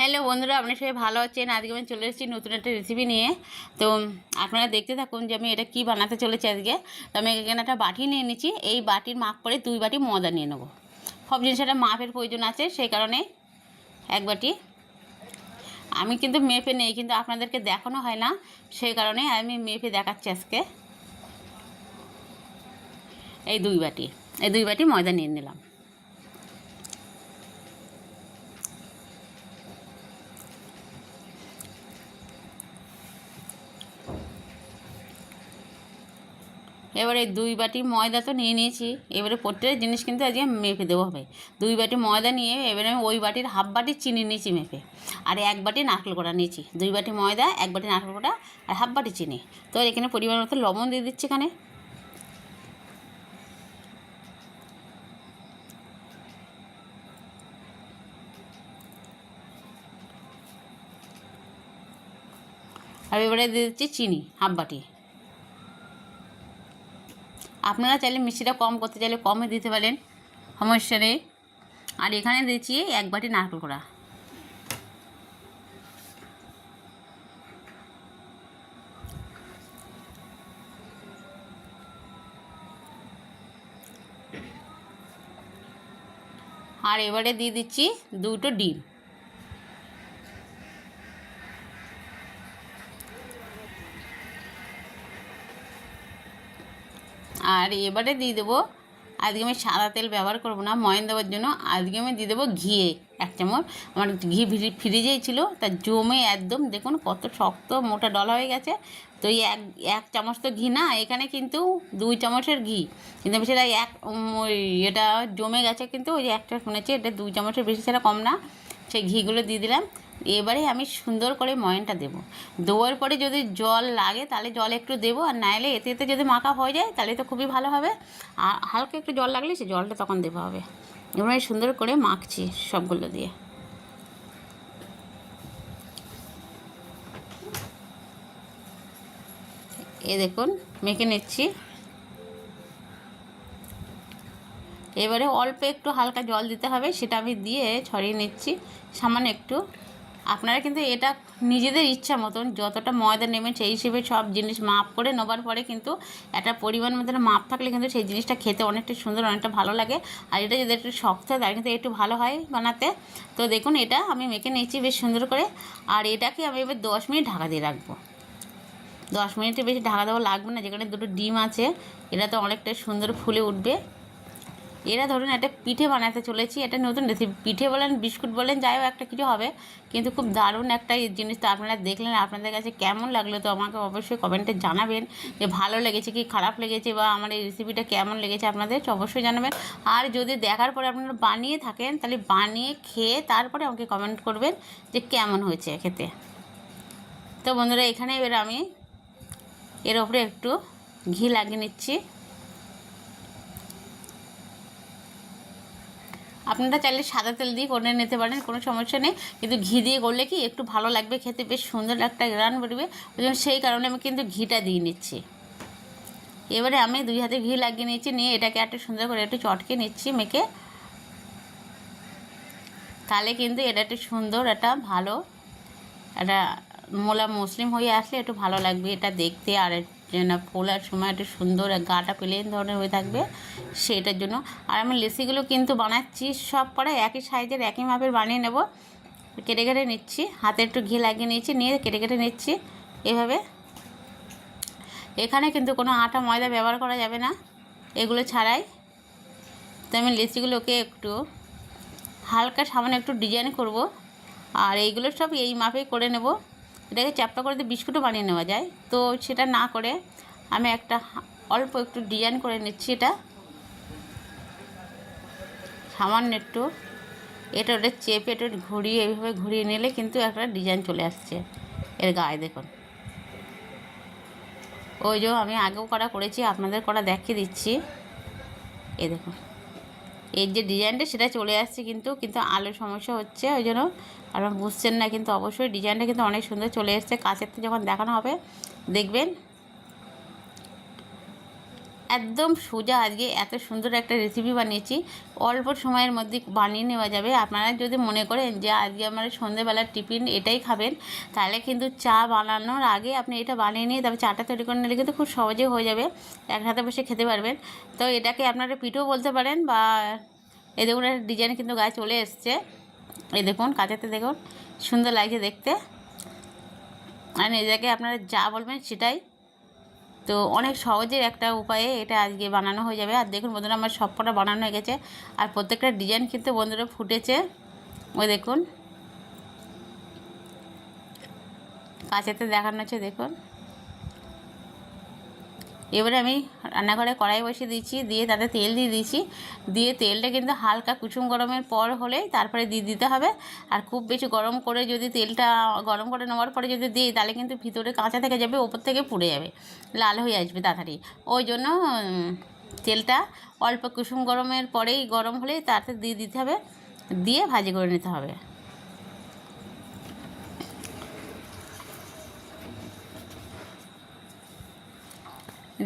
Hello বন্ধুরা, আপনারা সবাই ভালো আছেন। আজকে আমি চলে এসেছি নতুন একটা রেসিপি নিয়ে। তো আপনারা দেখতে থাকুন যে আমি এটা কি বানাতে চলেছি আজকে। তো আমি এখানে একটা বাটি নিয়ে নিচ্ছি। এই বাটির মাপ করে 2 বাটি ময়দা নিয়ে নেবো। সব জিনিস একটা মাপের প্রয়োজন আছে, সেই কারণে 1 বাটি। আমি কিন্তু মেপে নেই, কিন্তু আপনাদেরকে দেখানো হয় না, সেই কারণে আমি মেপে দেখাচ্ছি আজকে। এই 2 বাটি ময়দা নিয়ে নিলাম। এবারে 2 বাটি ময়দা তো নিয়ে নিয়েছি। এবারে প্রত্যেক জিনিস কিন্তু আজকে মেপে দেওয়া হবে। 2 বাটি ময়দা নিয়ে এবারে আমি ওই বাটির হাফ বাটি চিনি নিয়েছি মেপে, আর 1 বাটি নারকেল কোড়া নিয়েছি। 2 বাটি ময়দা, 1 বাটি নারকেল কোড়া আর হাফ বাটি চিনি। তো এখানে পরিমাণ মতো লবণ দিয়ে দিচ্ছি এখানে। আর এবারে দিয়ে দিচ্ছি চিনি হাফ বাটি। আপনারা চাইলে মিষ্টিটা কম করতে চাইলে কমে দিতে পারেন, সমস্যা নেই। আর এখানে দিচ্ছি 1 বাটি নারকেল কোড়া। আর এবারে দিয়ে দিচ্ছি 2টো ডিম। আর এবারে দিয়ে দেবো, আজকে আমি সাদা তেল ব্যবহার করব না ময়ন দেওয়ার জন্য। আজকে আমি দিয়ে দেবো ঘি 1 চামচ। আমার ঘি ফ্রিজেই ছিল, তা জমে একদম দেখুন কত শক্ত মোটা ডলা হয়ে গেছে। তো এই এক চামচ তো ঘি না, এখানে কিন্তু 2 চামচের ঘি, কিন্তু আমি সেটা এটা জমে গেছে। কিন্তু ওই যে একটা শুনেছি এটা 2 চামচের বেশি, সেটা কম না। সেই ঘিগুলো দিয়ে দিলাম। এবারে আমি সুন্দর করে ময়নটা দেবো। দেওয়ার পরে যদি জল লাগে তাহলে জল একটু দেবো, আর নাইলে এতে এতে যদি মাখা হয়ে যায় তাহলে তো খুবই ভালো হবে। আর হালকা একটু জল লাগলে সে জলটা তখন দেওয়া হবে। এবার আমি সুন্দর করে মাখছি সবগুলো দিয়ে। এ দেখুন মেখে নিচ্ছি। এবারে অল্প একটু হালকা জল দিতে হবে, সেটা আমি দিয়ে ছড়িয়ে নিচ্ছি সামান্য একটু। আপনারা কিন্তু এটা নিজেদের ইচ্ছা মতন যতটা ময়দা নেবেন সেই হিসেবে সব জিনিস মাপ করে নেবার পরে কিন্তু একটা পরিমাণ মতন মাপ থাকলে কিন্তু সেই জিনিসটা খেতে অনেকটা সুন্দর, অনেকটা ভালো লাগে। আর এটা যদি একটু শক্ত হয় তাহলে কিন্তু একটু ভালো হয় বানাতে। তো দেখুন এটা আমি মেখে নিয়েছি বেশ সুন্দর করে। আর এটাকে আমি এবার 10 মিনিট ঢাকা দিয়ে রাখবো। 10 মিনিটের বেশি ঢাকা দেওয়া লাগবে না, যেখানে 2টো ডিম আছে এটা তো অনেকটা সুন্দর ফুলে উঠবে। এরা ধরুন একটা পিঠে বানাতে চলেছি, এটা নতুন রেসিপি। পিঠে বলেন, বিস্কুট বলেন, যাই হোক একটা কিছু হবে, কিন্তু খুব দারুণ একটা জিনিস। তো আপনারা দেখলেন, আপনাদের কাছে কেমন লাগলো তো আমাকে অবশ্যই কমেন্টে জানাবেন যে ভালো লেগেছে কি খারাপ লেগেছে, বা আমার এই রেসিপিটা কেমন লেগেছে আপনাদের অবশ্যই জানাবেন। আর যদি দেখার পরে আপনারা বানিয়ে থাকেন তাহলে বানিয়ে খেয়ে তারপরে আমাকে কমেন্ট করবেন যে কেমন হয়েছে খেতে। তো বন্ধুরা, এখানে এবার আমি এর ওপরে একটু ঘি লাগিয়ে নিচ্ছি। আপনারা চাইলে সাদা তেল দিয়ে করে নিতে পারেন, কোনো সমস্যা নেই, কিন্তু ঘি দিয়ে করলে কি একটু ভালো লাগবে খেতে, বেশ সুন্দর একটা গ্রান বেরোবে। ওই জন্য সেই কারণে আমি কিন্তু ঘিটা দিয়ে নিচ্ছি। এবারে আমি 2 হাতে ঘি লাগিয়ে নিচ্ছি, নিয়ে এটাকে একটু সুন্দর করে একটু চটকে নিচ্ছি মেখে। তাহলে কিন্তু এটা একটু সুন্দর, একটা ভালো একটা মোলা মুসলিম হয়ে আসলে একটু ভালো লাগবে এটা দেখতে। আর না ফোলার সময় একটু সুন্দর গাটা প্লেন ধরনের হয়ে থাকবে, সেটার জন্য। আর আমি লেচিগুলো কিন্তু বানাচ্ছি সব করে একই সাইজের একই মাপের বানিয়ে নেব। কেটে কেটে নিচ্ছি, হাতে একটু ঘি লাগিয়ে নিচ্ছি, নিয়ে কেটে কেটে নিচ্ছি এভাবে। এখানে কিন্তু কোনো আটা ময়দা ব্যবহার করা যাবে না এগুলো ছাড়াই। তো আমি লেচিগুলোকে একটু হালকা সামান্য একটু ডিজাইন করব, আর এইগুলো সব এই মাপেই করে নেব। এটাকে চ্যাপটা করে দিয়ে বিস্কুটও বানিয়ে নেওয়া যায়, তো সেটা না করে আমি একটা অল্প একটু ডিজাইন করে নিচ্ছি। এটা সামান্য একটু এটা ওটা চেপে এটা ঘুরিয়ে এইভাবে ঘুরিয়ে নিলে কিন্তু একটা ডিজাইন চলে আসছে এর গায়ে। দেখুন ওই যে আমি আগেও করেছি, আপনাদের করা দেখিয়ে দিচ্ছি। এই দেখুন এর যে ডিজাইনটা সেটা চলে আসছে, কিন্তু আলোর সমস্যা হচ্ছে ওই জন্য আপনারা বুঝছেন না। কিন্তু অবশ্যই ডিজাইনটা কিন্তু অনেক সুন্দর চলে এসছে। কাছের থেকে যখন দেখানো হবে দেখবেন। একদম সোজা আজকে এত সুন্দর একটা রেসিপি বানিয়েছি, অল্প সময়ের মধ্যে বানিয়ে নেওয়া যাবে। আপনারা যদি মনে করেন যে আজকে আমার সন্ধ্যেবেলার টিফিন এটাই খাবেন, তাহলে কিন্তু চা বানানোর আগে আপনি এটা বানিয়ে নিয়ে তারপর চাটা তৈরি করে নিলে কিন্তু খুব সহজে হয়ে যাবে, এক হাতে বসে খেতে পারবেন। তো এটাকে আপনারা পিঠেও বলতে পারেন, বা এই দেখুন একটা ডিজাইন কিন্তু গায়ে চলে এসছে, এই দেখুন কাঁচাতে দেখুন সুন্দর লাগছে দেখতে। আর এটাকে আপনারা যা বলবেন সেটাই। তো অনেক সহজে একটা উপায়ে এটা আজকে বানানো হয়ে যাবে। আর দেখুন বন্ধুরা আমার সবকটা বানানো হয়ে গেছে, আর প্রত্যেকটা ডিজাইন কিন্তু বন্ধুরা ফুটেছে, ওই দেখুন কাছেতে দেখানো হচ্ছে দেখুন। এবারে আমি রান্নাঘরে কড়াই বসিয়ে দিয়েছি, দিয়ে তাতে তেল দিয়ে দিয়েছি, দিয়ে তেলটা কিন্তু হালকা কুসুম গরমের পর হলেই তারপরে দিয়ে দিতে হবে। আর খুব বেশি গরম করে যদি তেলটা গরম করে নেওয়ার পরে যদি দিই, তাহলে কিন্তু ভিতরে কাঁচা থেকে যাবে, ওপর থেকে পুড়ে যাবে, লাল হয়ে আসবে তাড়াতাড়ি। ওই জন্য তেলটা অল্প কুসুম গরমের পরেই গরম হলেই তাতে দিয়ে দিতে হবে, দিয়ে ভাজি করে নিতে হবে।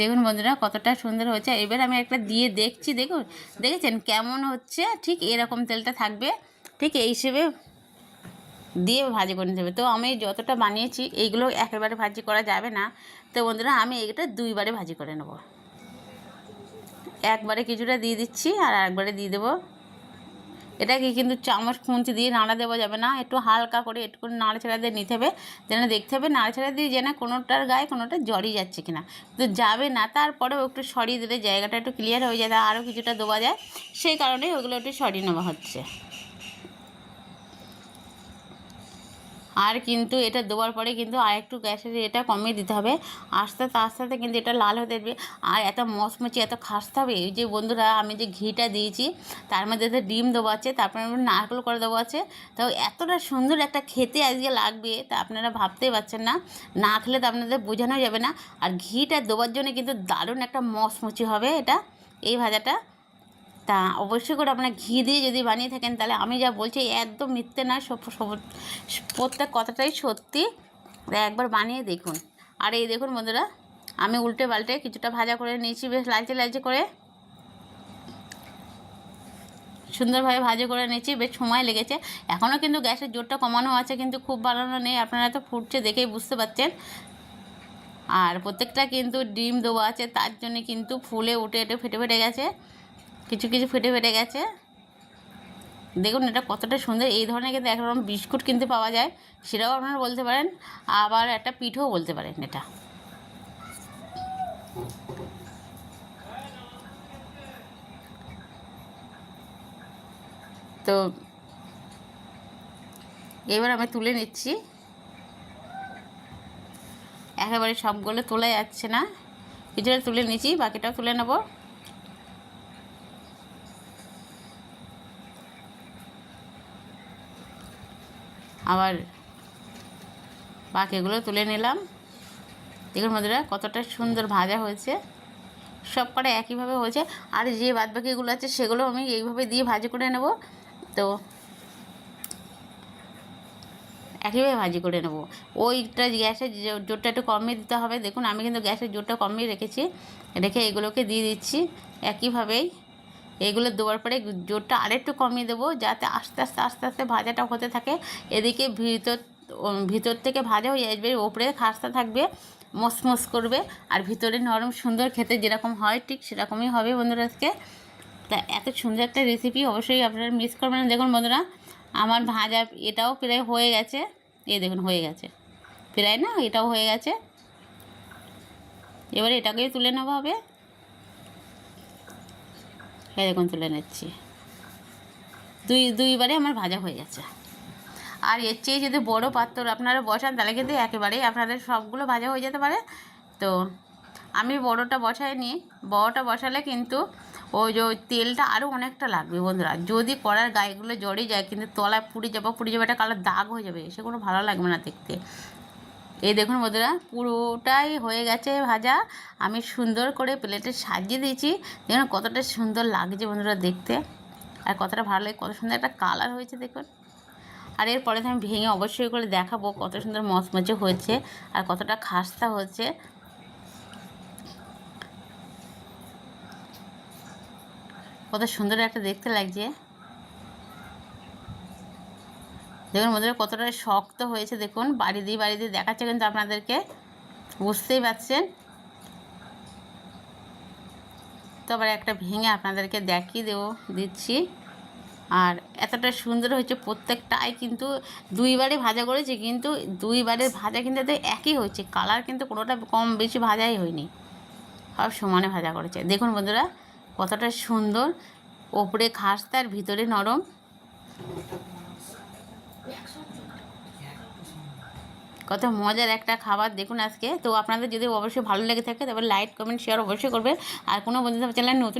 দেখুন বন্ধুরা কতটা সুন্দর হয়েছে। এবার আমি একটা দিয়ে দেখছি, দেখুন দেখেছেন কেমন হচ্ছে, ঠিক এরকম তেলটা থাকবে, ঠিক এই হিসেবে দিয়ে ভাজি করে নিতে হবে। তো আমি যতটা বানিয়েছি এইগুলো একেবারে ভাজি করা যাবে না, তো বন্ধুরা আমি এইটা দুইবারে ভাজি করে নেব। একবারে কিছুটা দিয়ে দিচ্ছি আর একবারে দিয়ে দেবো। এটাকে কিন্তু চামচ খুন্তি দিয়ে নাড়া দেওয়া যাবে না, একটু হালকা করে একটু নাড়াচাড়া দিয়ে নিতে হবে, যেন দেখতে হবে নাড়াচাড়া দিয়ে যেন কোনোটার গায়ে কোনোটা জড়িয়ে যাচ্ছে কিনা। তো যাবে না, তারপরেও একটু সরিয়ে দিলে জায়গাটা একটু ক্লিয়ার হয়ে যায়, আরও কিছুটা দেওয়া যায়, সেই কারণেই ওগুলো একটু সরিয়ে নেওয়া হচ্ছে। আর কিন্তু এটা দেওয়ার পরে কিন্তু আর একটু গ্যাসের এটা কমিয়ে দিতে হবে, আস্তে আস্তে কিন্তু এটা লাল হতে দেবে। আর এত মচমচে এত খাসতে হবে। এই যে বন্ধুরা আমি যে ঘিটা দিয়েছি তার মধ্যে তো ডিম দেওয়া আছে, তারপরে নারকেল করে দেওয়া আছে, তো এতটা সুন্দর একটা খেতে আজকে লাগবে তা আপনারা ভাবতেই পারছেন না, না খেলে তো আপনাদের বোঝানো যাবে না। আর ঘিটা দেওয়ার জন্য কিন্তু দারুণ একটা মচমচে হবে এটা, এই ভাজাটা। তা অবশ্যই করে আপনার ঘি দিয়ে যদি বানিয়ে থাকেন, তাহলে আমি যা বলছি একদম মিথ্যে না, প্রত্যেক কথাটাই সত্যি। একবার বানিয়ে দেখুন। আর এই দেখুন বন্ধুরা আমি উল্টে পাল্টে কিছুটা ভাজা করে নিয়েছি, বেশ লালচে লালচে করে সুন্দরভাবে ভাজা করে নিয়েছি, বেশ সময় লেগেছে। এখনও কিন্তু গ্যাসের জোরটা কমানো আছে, কিন্তু খুব বাড়ানো নেই, আপনারা তো ফুটছে দেখেই বুঝতে পারছেন। আর প্রত্যেকটা কিন্তু ডিম দেওয়া আছে, তার জন্য কিন্তু ফুলে উঠে এটা ফেটে ফেটে গেছে, কিছু কিছু ফেটে ফেটে গেছে। দেখুন এটা কতটা সুন্দর। এই ধরনের কিন্তু একরকম বিস্কুট কিনতে পাওয়া যায়, সেটাও আপনারা বলতে পারেন, আবার একটা পিঠেও বলতে পারেন এটা। তো এবার আমি তুলে নিচ্ছি, একেবারে সবগুলো তোলা যাচ্ছে না, কিছুটা তুলে নিচ্ছি, বাকিটাও তুলে নেব। আবার বাকিগুলো তুলে নিলাম। দেখুন বন্ধুরা কতটা সুন্দর ভাজা হয়েছে, সব কটা একইভাবে হয়েছে। আর যে বাদবাকিগুলো আছে সেগুলো আমি এইভাবে দিয়ে ভাজি করে নেব, তো একইভাবে ভাজি করে নেব। ওইটা গ্যাসের জোরটা একটু কমিয়ে দিতে হবে। দেখুন আমি কিন্তু গ্যাসের জোরটা কমিয়ে রেখেছি, রেখে এগুলোকে দিয়ে দিচ্ছি একইভাবেই। এগুলো দেওয়ার পরে জোরটা আরেকটু কমিয়ে দেবো, যাতে আস্তে আস্তে আস্তে আস্তে ভাজাটা হতে থাকে। এদিকে ভিতর থেকে ভাজা হয়ে আসবে, ওপরে খাস্তা থাকবে, মসমস করবে, আর ভিতরে নরম সুন্দর, খেতে যেরকম হয় ঠিক সেরকমই হবে বন্ধুরা আজকে। তা এত সুন্দর একটা রেসিপি অবশ্যই আপনারা মিস করবেন না। দেখুন বন্ধুরা আমার ভাজা এটাও প্রায় হয়ে গেছে, এই দেখুন হয়ে গেছে প্রায়, না এটাও হয়ে গেছে। এবারে এটাকেই তুলে নেওয়া হবে, এই দেখুন তুলে নিচ্ছি। দুইবারে আমার ভাজা হয়ে গেছে। আর এর চেয়ে যদি বড়ো পাত্র আপনারা বসান, তাহলে কিন্তু একেবারেই আপনাদের সবগুলো ভাজা হয়ে যেতে পারে। তো আমি বড়োটা বসাইনি, বড়োটা বসালে কিন্তু ওই যে তেলটা আরও অনেকটা লাগবে বন্ধুরা। যদি কড়ার গায়েগুলো জড়িয়ে যায় কিন্তু তলায় পুড়ে যাবে, একটা কালার দাগ হয়ে যাবে, সে কোনো ভালো লাগবে না দেখতে। এই দেখুন বন্ধুরা পুরোটাই হয়ে গেছে ভাজা, আমি সুন্দর করে প্লেটে সাজিয়ে দিয়েছি। দেখুন কতটা সুন্দর লাগছে বন্ধুরা দেখতে, আর কতটা ভালো লাগে, কত সুন্দর একটা কালার হয়েছে দেখুন। আর এরপরে আমি ভেঙে অবশ্যই করে দেখাবো কত সুন্দর মচমচে হয়েছে আর কতটা খাস্তা হয়েছে। কত সুন্দর একটা দেখতে লাগছে। দেখুন বন্ধুরা কতটা শক্ত হয়েছে, দেখুন বাড়ি দিয়ে দেখাচ্ছে কিন্তু আপনাদেরকে, বুঝতেই পারছেন। তো আবার একটা ভেঙে আপনাদেরকে দেখিয়ে দিচ্ছি। আর এতটা সুন্দর হয়েছে, প্রত্যেকটাই কিন্তু দুইবারে ভাজা করেছি, কিন্তু দুইবারের ভাজা কিন্তু একই হয়েছে, কালার কিন্তু কোনোটা কম বেশি ভাজাই হয়নি, সব সমানে ভাজা করেছে। দেখুন বন্ধুরা কতটা সুন্দর, ওপরে খাস্তা আর ভিতরে নরম। কত মজার একটা খাবার দেখুন আজকে। তো আপনাদের যদি অবশ্যই ভালো লেগে থাকে তবে লাইক কমেন্ট শেয়ার অবশ্যই করবেন। আর কোনো বন্ধুদের চ্যানেল নতুন